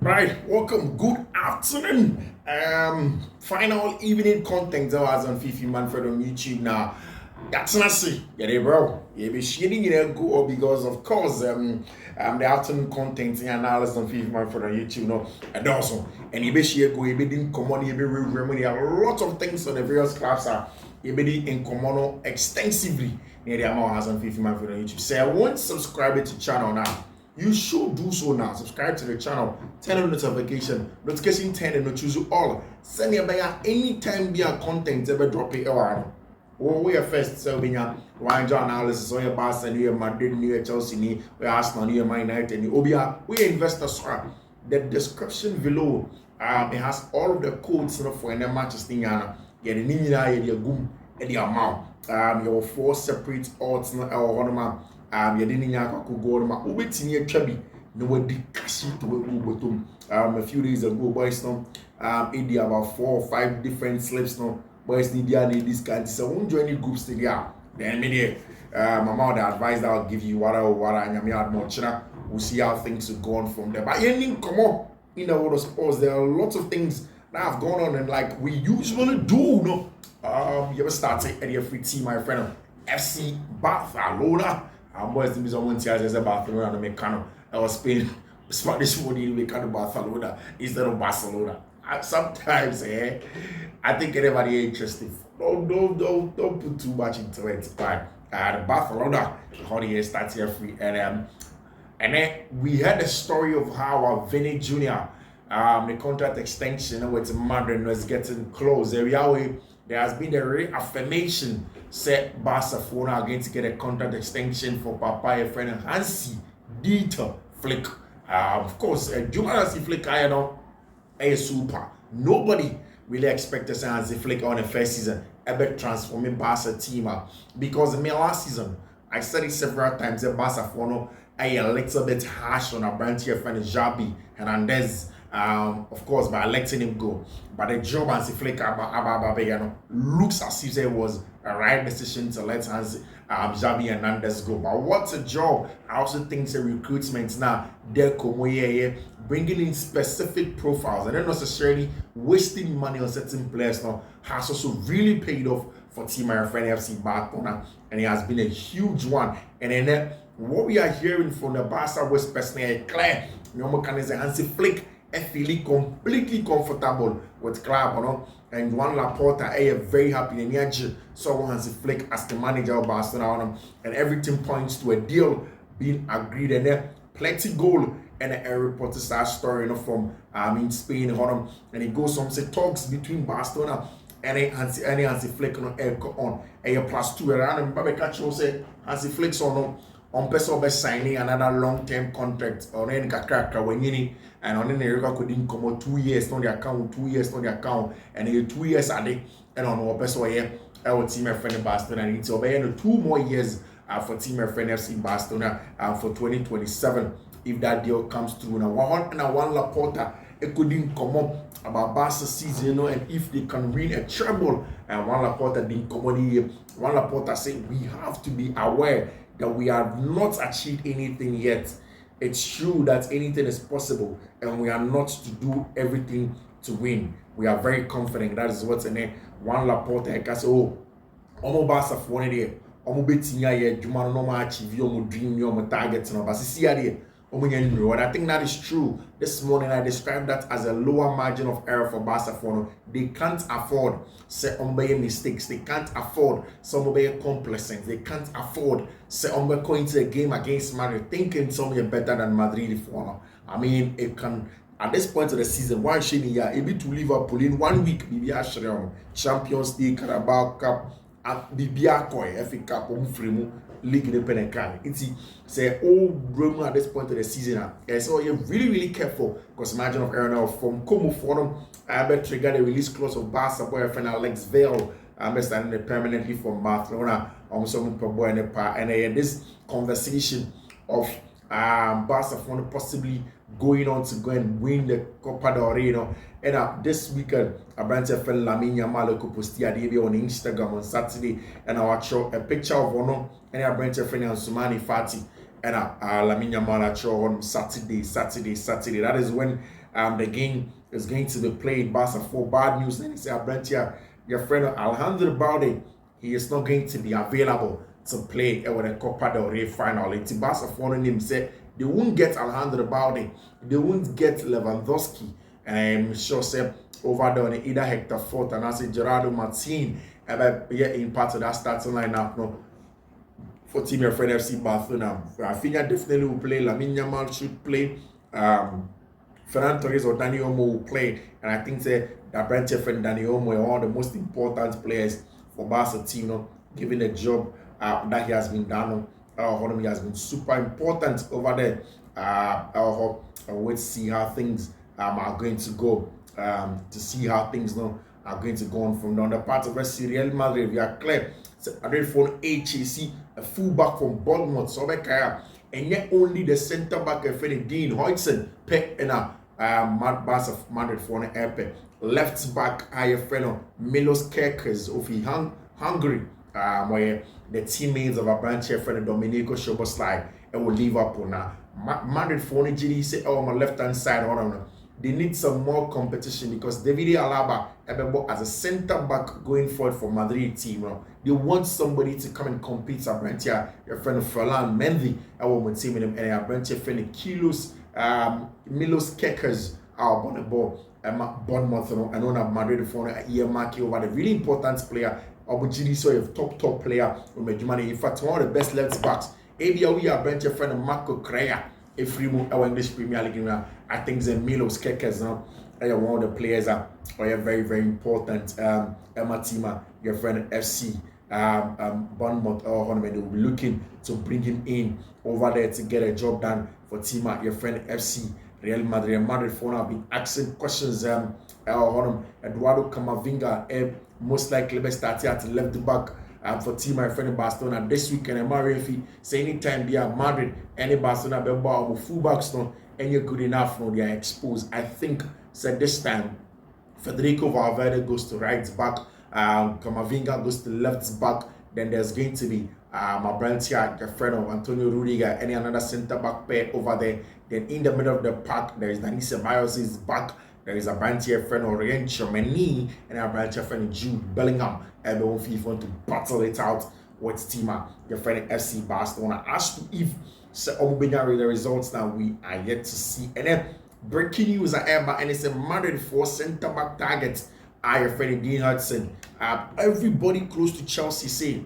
Right, welcome. Good afternoon. Final evening content that was on Fiifi-Manfred on YouTube now. That's not see, yeah, bro. Yeah, be shading it go because of course the afternoon content and analysis on Fiifi-Manfred on YouTube, no, and also and you be share go, you be in common, you be remedy a lot of things on the various clubs are you be in common extensively near the amount has on Fiifi-Manfred on YouTube. Say I won't subscribe to the channel now. You should do so now. Subscribe to the channel, turn on notification, turn and not choose all. Send your buyer anytime be a content ever drop it around. We are first so we have one analysis on your Barcelona, New Madrid, New Chelsea, New Arsenal, New Man United, New Obia. We investors. The description below it has all of the codes for any matches thing. Yeah, the Nina, the Gum, and the amount. Your 4 separate odds or you didn't go ma ubetini atwabi no wadi kashi to we botom a few days ago boys no it about 4 or 5 different slips no boys need this kind so won't join any groups there then me my mother advised I'll give you what and me add more china we'll see how things will go on from there but anything come up in the world of sports there are lots of things that have gone on and like we usually do no you ever started at your free team my friend FC Barcelona. Boys team is on tiers as a Barcelona and Mecano. I was Spain, Spanish money in Mecano Barcelona instead of Barcelona. Sometimes, I think everybody interested. Don't put too much into it. But Barcelona, how the year starts here free. And then we had the story of how Vinny Jr. The contract extension with Madrid was getting close. There has been a reaffirmation set Barcelona are going to get a contract extension for Papa friend HANSI Dieter Flick. Of course, HANSI Flick, I know, a super. Nobody really expected HANSI Flick on the first season ever transforming Barca team because in my last season, I said it several times that Barcelona a little bit harsh on a brand here friend Xavi Hernandez. Of course, by letting him go. But the job as Flick looks as if it was a right decision to let Xavi Hernandez go. But what a job! I also think the recruitment now, they're bringing in specific profiles and not necessarily wasting money on certain players now has also really paid off for Team RFN FC Barcelona, and it has been a huge one. And then what we are hearing from the Barca West personally clear, HANSI Flick feeling completely comfortable with club, and Juan Laporta very happy and energy. So HANSI Flick as the manager of Barcelona, and everything points to a deal being agreed, and then plenty goal and a reported story from in Spain, and it goes on say talks between Barcelona and HANSI Flick on a +2 around and Babeka say HANSI Flick on person signing another long-term contract on any kakra when you and on any record couldn't come out 2 years on the account, 2 years on the account, and 2 years a day, and on our person our team friend Barcelona and it's over 2 more years for team friend FC Barcelona for 2027 if that deal comes through. Now one Laporta it couldn't come up about Barca season, and if they can win a treble, and one Laporta didn't come on here. One Laporta said we have to be aware that we have not achieved anything yet. It's true that anything is possible, and we are not to do everything to win. We are very confident. That is what's in there. One Laporta, I can say, Omo Barca for one day, Omo Betinya, Jumano no achieve your dream, your target, no, but see here. And I think that is true. This morning I described that as a lower margin of error for Barcelona. They can't afford say mistakes. They can't afford some complacence. They can't afford say going to a game against Madrid thinking something better than Madrid for. I mean, it can at this point of the season. One shiny year, it be to Liverpool in 1 week. Maybe Champions League, Carabao Cup, Bibia Koi, FA Cup, Free League independent can. It's say Roma at this point of the season. So you're really careful because margin of error now from Como Forum. I bet trigger the release clause of Barca boyfriend Alex Vale. I'm standing permanently from Barcelona. Also boy and this conversation of Barca possibly going on to go and win the Copa del Rey, and this weekend, a branch of Lamine Yamal posted on Instagram on Saturday, and I watch a picture of one and a branch of Sumani Fati and Lamine Yamal on Saturday. That is when the game is going to be played. Barca for bad news. Then he said, Abrantia, your friend Alejandro Balde, he is not going to be available to play with the Copa del Rey final. It's Barca for him said they won't get Alejandro Balde, they won't get Lewandowski, and I'm sure say over there on either Hector Fort and I say Gerardo Martin in part of that starting lineup no. For team your friend FC Barcelona. Rafinha definitely will play. Lamine Yamal should play. Ferran Torres or Dani Olmo will play. And I think that branch friend Dani Olmo is one of the most important players for Barca team, given the job that he has been done. He has been super important over there. I'll wait to see how things are going to go. To see how things are going to go on from the part of Real Madrid. We are clear. I read for HAC, a fullback from Bournemouth, so and yet only the centre back Dean Huijsen, Pep and Barca of Madrid for an airport. Left back I friend Milos Kerkers of Hungary, where the teammates of a branch friend Domenico Szoboszlai and will Liverpool now. Madrid for an GD say my left hand side on. They need some more competition because David Alaba as a centre back going forward for Madrid team. They want somebody to come and compete. Abrantia, your friend Ferland Mendy, our team and Abrantia friend Kilos, Milos Kekers, our Bonabo, Bournemouth, and on Madrid for a year marking over the really important player. Obujidi so a top player. In fact, one of the best left backs. ABA we are Abrantia friend Marco Correa. If we move our English Premier League, I think the Milos Kekers now are one of the players are very, very important. Emma Tima, your friend FC Bournemouth, they will be looking to bring him in over there to get a job done for Tima, your friend FC Real Madrid. Madrid for now have been asking questions. Eduardo Camavinga, most likely be starting at left back. For team my friend in Barcelona this weekend and Marifi say anytime they are Madrid any Barcelona be ball fullbacks no any good enough no they are exposed. I think said this time Federico Valverde goes to right back, Camavinga goes to left back, then there's going to be my brand here, the friend of Antonio Rudiger, any another centre back pair over there. Then in the middle of the park there is Dani Ceballos is back. There is a branch here friend Orient Chouameni and a branch here friend Jude Bellingham. Everyone feel want to battle it out with Tima, your friend FC Barcelona. As to if the results now we are yet to see. And then breaking news at Emma and it's a Madrid for centre back targets. Your friend Dean Hudson. Everybody close to Chelsea say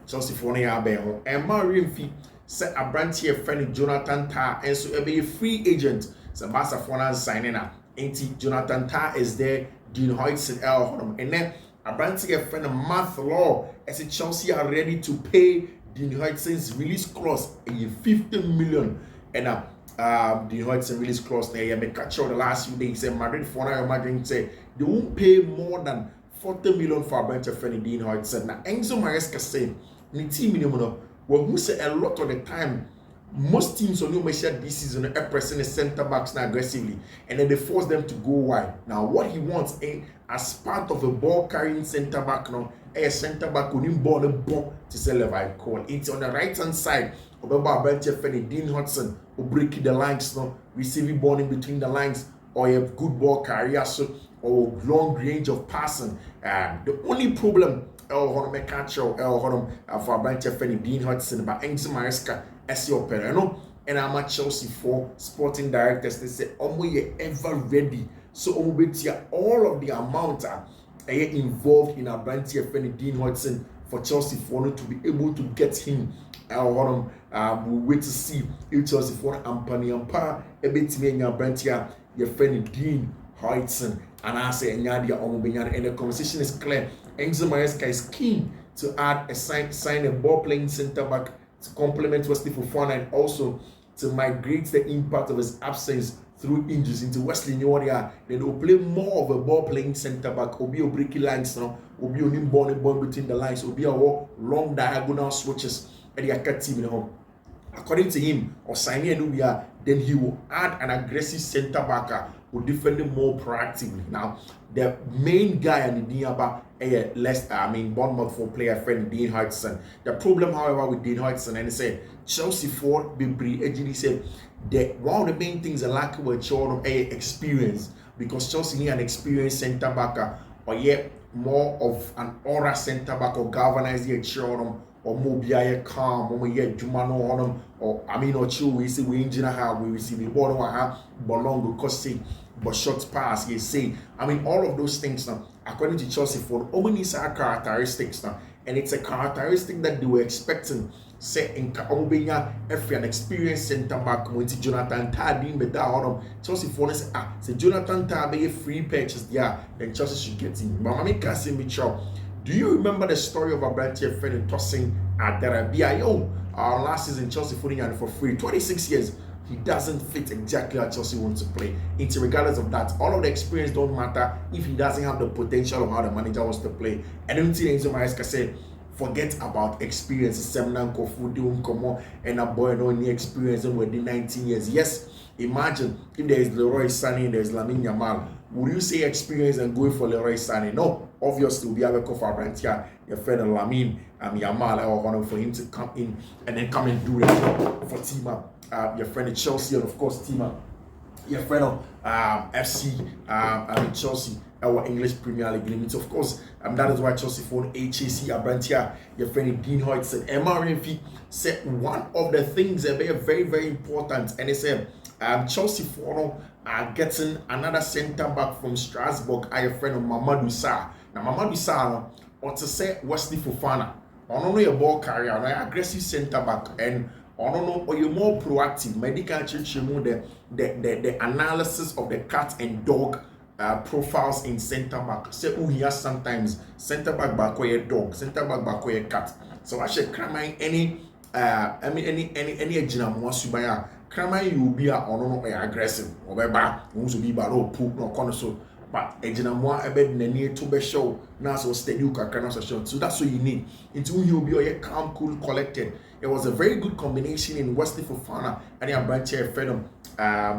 Chelsea for Neabe. And Mariam Fee said a branch here friend Jonathan Tah and so be a free agent. So Barcelona signing up. Jonathan Tah is there, Dean Hudson and then a branch here friend Math Law as Chelsea are ready to pay Dean Hudson's release clause a 15 million and Dean Hudson release clause there. I catch out the last few days. Said Madrid for now imagine say they won't pay more than 40 million for a branch of friend Dean Hudson. Now Enzo Maresca say the team minimum well who say a lot of the time. Most teams on your share this season are pressing the centre backs now aggressively, and then they force them to go wide. Now, what he wants as part of a ball carrying centre back now, a centre back who need ball the ball to say Levi Cole. It's on the right hand side of the bench of Dean Hudson who break the lines now, receiving ball in between the lines, or a good ball carrier or long range of passing. The only problem for a bench of Dean Hudson but Enzo Maresca. SEO Pereno and I'm at Chelsea for sporting directors. They say, you ever ready? So, all of the amount involved in a brand here, Dean Hudson for Chelsea for to be able to get him. We'll wait to see if Chelsea for Ampani Ampa, a bit me in your brand here, your friend Dean Hudson, and I say, and the conversation is clear. Enzo Maresca is keen to add sign a ball playing centre back to complement Wesley Fofana and also to migrate the impact of his absence through injuries into Wesley Nyoria. Then they'll play more of a ball playing centre back. Obi breaking lines now. Obi only ball between the lines. Obi a long diagonal switches at the Aka team. According to him, or signing a Nubia, then he will add an aggressive centre backer who defend him more proactively. Now, the main guy in the Diaba Bournemouth for player friend Dean Hodgson. The problem, however, with Dean Hodgson, and he said Chelsea for Bibri Ejini said that one of the main things I like about Chelsea experience, because Chelsea need an experienced centre back or yet more of an aura centre back or galvanize the Chelsea or more calm or yet Jumano on them or chill we see we engineer how we receive the ball or long because say but short pass you say all of those things now according to Chelsea for only characteristics now, and it's a characteristic that they were expecting say in Kaobenya if an experienced centre back when Jonathan Tah being better on Chelsea for say say Jonathan Tah be a free purchase there then Chelsea should get him. But Mami Kasim Mitchell, do you remember the story of Abranche friend tossing at Darabia? Last season Chelsea putting him for free 26 years. He doesn't fit exactly how Chelsea wants to play. It's regardless of that. All of the experience don't matter if he doesn't have the potential of how the manager wants to play. I don't think Enzo Maresca said, forget about experience. Semnan Kofu doing come and a boy no any experience within 19 years. Yes, imagine if there is Leroy Sané and there is Lamine Yamal. Would you say experience and going for Leroy Sané? No. Obviously, we have a call for Brantia, your friend Lamine Yamal, or one for him to come in and then come and do the job for Tima. Your friend at Chelsea, and of course, Tima, your friend of FC, Chelsea, our English Premier League limits. Of course, that is why Chelsea phone HAC Abrantia, your friend Dean Hodgson, MRNP said one of the things that are very, very important, and they said Chelsea phone are getting another centre back from Strasbourg, your friend of Mamadou Sarr. Now, Mamadou Sarr, or to say Wesley Fofana, on your ball carrier, an aggressive centre back, and or you're more proactive. Medical church, the analysis of the cat and dog profiles in centre back. Say who he has sometimes centre back or dog, centre back or cat. So I should cram any Jinamwasubaya. Cram you will be aggressive or who's to be baro poop no corner so. But a Jinamwa ebed near to be show now so steady you can show. So that's what you need. Until you will be calm, cool, collected. It was a very good combination in Wesley Fofana and your branch friend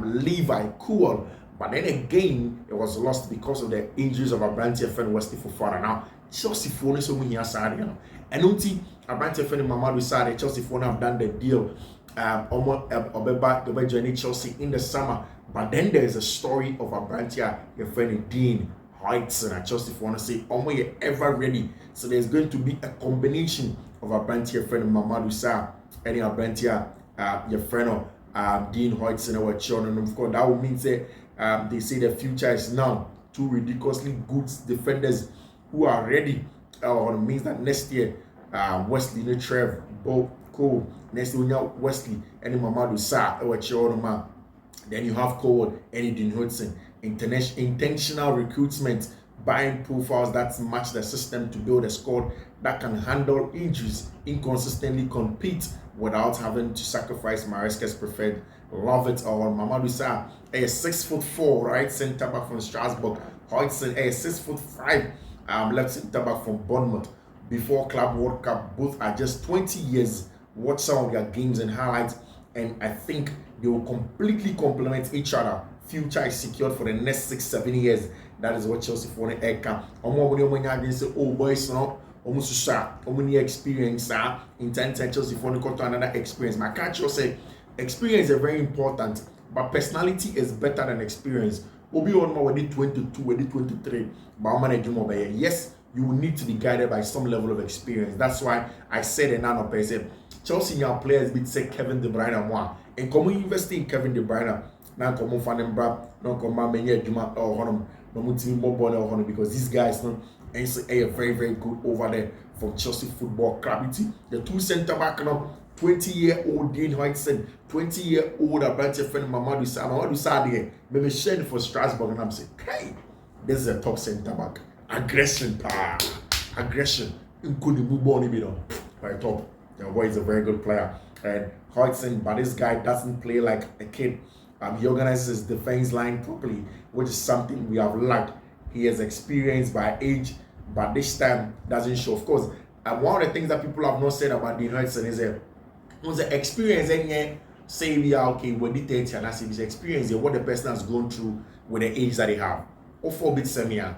Levi Cool. But then again, it was lost because of the injuries of our branch friend Wesley Fofana. Now, Chelsea phone is when you are sad, and until our branch friend Mamadou Sarr, Chelsea phone have done the deal. Obeba joining Chelsea in the summer. But then there is a story of a branch your friend Dean Hodgson at Chelsea phone to say, you ever ready. So there's going to be a combination of a branch your friend Mamadou Sarr and your branch your friend Dean Hodgson or children. And of course, that would mean they say the future is now. Two ridiculously good defenders who are ready. It means that next year, Wesley, Trev, Bo, Cole, next year, Wesley, and Mamadou Sarr or children. Then you have Cole and Dean Hodgson. Intentional recruitment, buying profiles that match the system to build a squad that can handle injuries, inconsistently compete without having to sacrifice Maresca's preferred love it or Mamadou Sarr, a 6'4" right centre back from Strasbourg, Hodgson, a 6'5" left centre back from Bournemouth. Before Club World Cup, both are just 20 years. Watch some of their games and highlights, and I think they will completely complement each other. Future is secured for the next 6-7 years. That is what Chelsea for the air camp. Say, oh boys, no, almost sharp, experience, in time Chelsea for the to another experience. My catch say experience is very important, but personality is better than experience. Obi on my 22, 23, but yes, you will need to be guided by some level of experience. That's why I said in an opposite. Chelsea young players be say Kevin De Bruyne and one. And come invest in Kevin De Bruyne. Now come fan them bra, no come many Juma or honum, no mutim more or honum because these guys no and are very, very good over there from Chelsea Football Club. The two centre back now, 20-year-old Dean Hodgson, 20-year-old Abranche friend Mamadou Sarr. Mamadou Sarr there, maybe shared for Strasbourg, and I'm saying, hey, this is a top centre back. Aggression, aggression. Right top. Your boy is a very good player. And Hodgson, but this guy doesn't play like a kid. He organizes his defense line properly, which is something we have lacked. He has experience by age, but this time doesn't show. Of course, one of the things that people have not said about Dean Hodgson is that the experience and say we are okay with the 30 and I say this experience what the person has gone through with the age that they have. Or 4 bit seminar.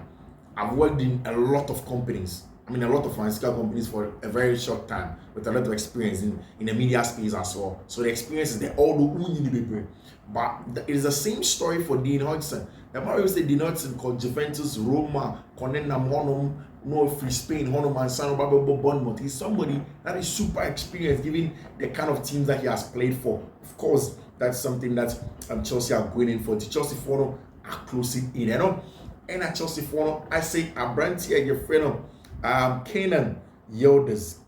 I've worked in a lot of companies. I mean, a lot of pharmaceutical companies for a very short time with a lot of experience in the media space as well. So the experience is there. All the but it is the same story for Dean Hodgson. The man say Dean Hodgson called Juventus, Roma, Conenam, Honum, no free Spain, Honum, and San Bournemouth. He's somebody that is super experienced, given the kind of teams that he has played for. Of course, that's something that Chelsea are going in for. The Chelsea for are closing in, you know. And at Chelsea for I say a brand here, your friend, Kenan Yildiz,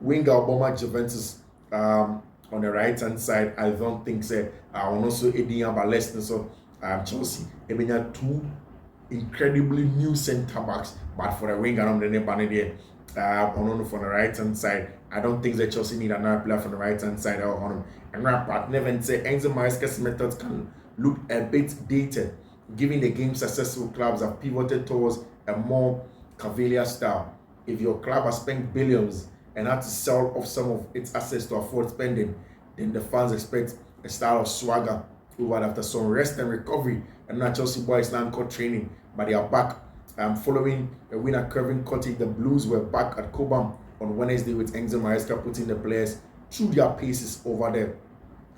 winger Obama Juventus, on the right hand side. I don't think so. And also Edian Balestin, so Chelsea. They have two incredibly new centre backs, but for the winger on the neighbor there, on the right hand side. I don't think that Chelsea need another player from the right hand side on him. And Rapport never say Enzo Maresca's methods can look a bit dated, given the game successful clubs have pivoted towards a more Cavalier style. If your club has spent billions and had to sell off some of its assets to afford spending, then the fans expect a style of swagger over after some rest and recovery. And now Chelsea boys now got training, but they are back. Following a win at Craven Cottage, the Blues were back at Cobham on Wednesday with Enzo Maresca putting the players through their paces over there.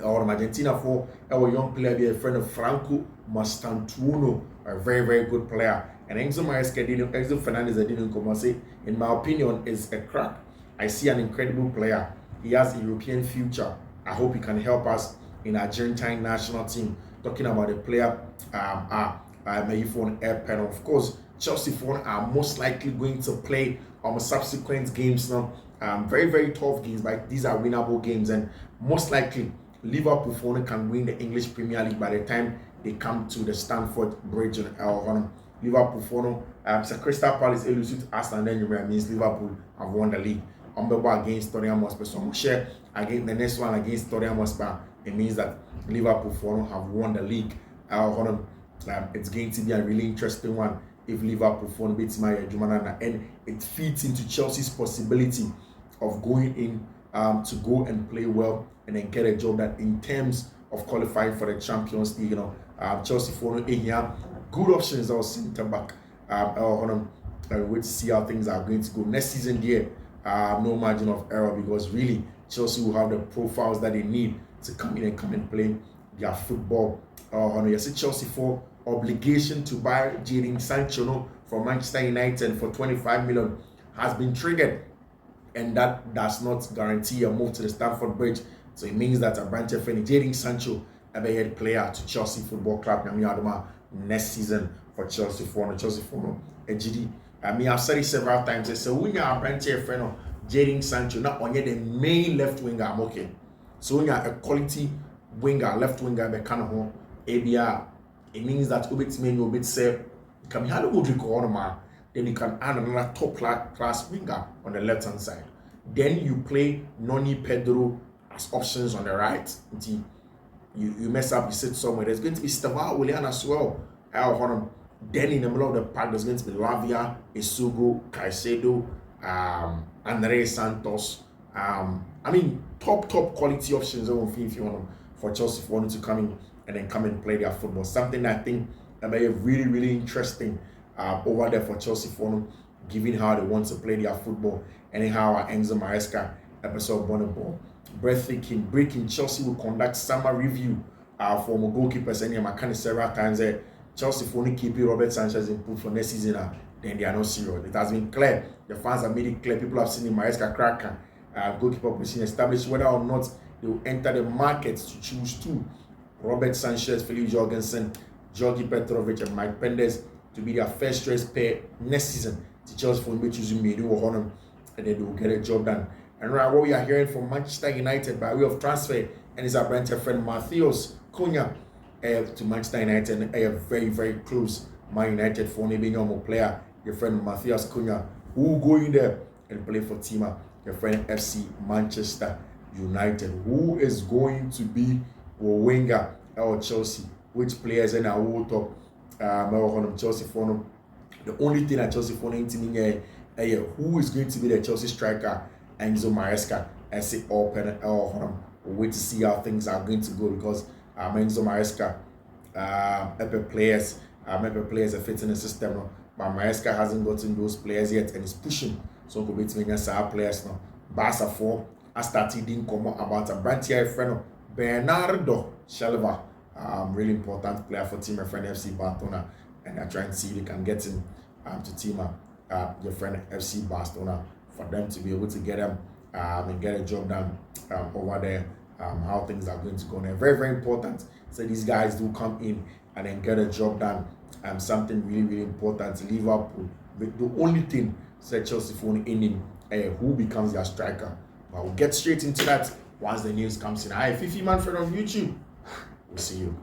Argentina for our young player, be a friend of Franco Mastantuono, a very, very good player. And Enzo Maresca, Enzo Fernandez, didn't come and say, in my opinion, is a crack. I see an incredible player. He has a European future. I hope he can help us in Argentine national team. Talking about the player, Mayifon Airpen. Of course, Chelsea are most likely going to play subsequent games now. Very, very tough games, but these are winnable games, and most likely Liverpool can win the English Premier League by the time they come to the Stamford Bridge on Liverpool. So Crystal Palace elusive Arsenal, then you means Liverpool have won the league. Against Tottenham Hotspur, so share against the next one against Tottenham Hotspur. It means that Liverpool have won the league. It's going to be a really interesting one if Liverpool beats Maya Jumanana, and it feeds into Chelsea's possibility of going in to go and play well and then get a job that in terms of qualifying for the Champions League, Chelsea for good options or centre back. Wait to see how things are going to go next season. There, no margin of error, because really Chelsea will have the profiles that they need to come in and play their football. Yes, Chelsea for obligation to buy Jadon Sancho from Manchester United for 25 million has been triggered, and that does not guarantee a move to the Stamford Bridge. So it means that a branch of Jadon Sancho, a head player to Chelsea Football Club, next season for Chelsea for a GD. I've said it several times. So when you're a branch of Jadon Sancho, not only the main left winger, I'm okay. So when you're a quality winger, left winger, ABR, it means that you bit say can have a good record, then you can add another top class winger on the left hand side. Then you play Noni Pedro as options on the right. You mess up, you sit somewhere. There's going to be Staval Willian as well. Then in the middle of the park, there's going to be Lavia, Isugo, Caicedo, Andre Santos. Top quality options if you want for Chelsea to come in and then come and play their football. Something that I think be really, really interesting over there for Chelsea given how they want to play their football and how Enzo Maresca episode ball. Breaking. Chelsea will conduct summer review for my goalkeepers and my several times. Chelsea for only keeping Robert Sanchez input for next season. Then they are not serious. It has been clear. The fans have made it clear. People have seen the Maresca cracker goalkeeper position established, whether or not they will enter the market to choose two. Robert Sanchez, Philippe Jorgensen, Georgi Petrovic, and Mike Pendes to be their first choice pair next season. The Chelsea for me choosing me, and then they will get a job done. And right, what we are hearing from Manchester United by way of transfer, and is our brand friend Matheus Cunha to Manchester United, a very, very close Man United for maybe normal player, your friend Matheus Cunha, who will go in there and play for Tima, your friend FC Manchester United, who is going to be a winger or Chelsea, which players in our world top Chelsea for them. The only thing that Chelsea for them who is going to be the Chelsea striker, Enzo Maresca, I say open we'll wait to see how things are going to go, because Enzo Maresca players maybe players are fitting the system, no? But Maresca hasn't gotten those players yet and is pushing. So go between our players now. Barca 4 I started in come about a brand here friend Bernardo Silva. Really important player for team friend FC Barcelona, and I try and see if they can get him to team your friend FC Barcelona for them to be able to get him and get a job done over there. How things are going to go now. Very, very important. So these guys do come in and then get a job done. Something really, really important. Liverpool, the only thing said Chelsea phone in who becomes their striker. But we'll get straight into that once the news comes in. Hi, Fiifi-Manfred on YouTube. We'll see you.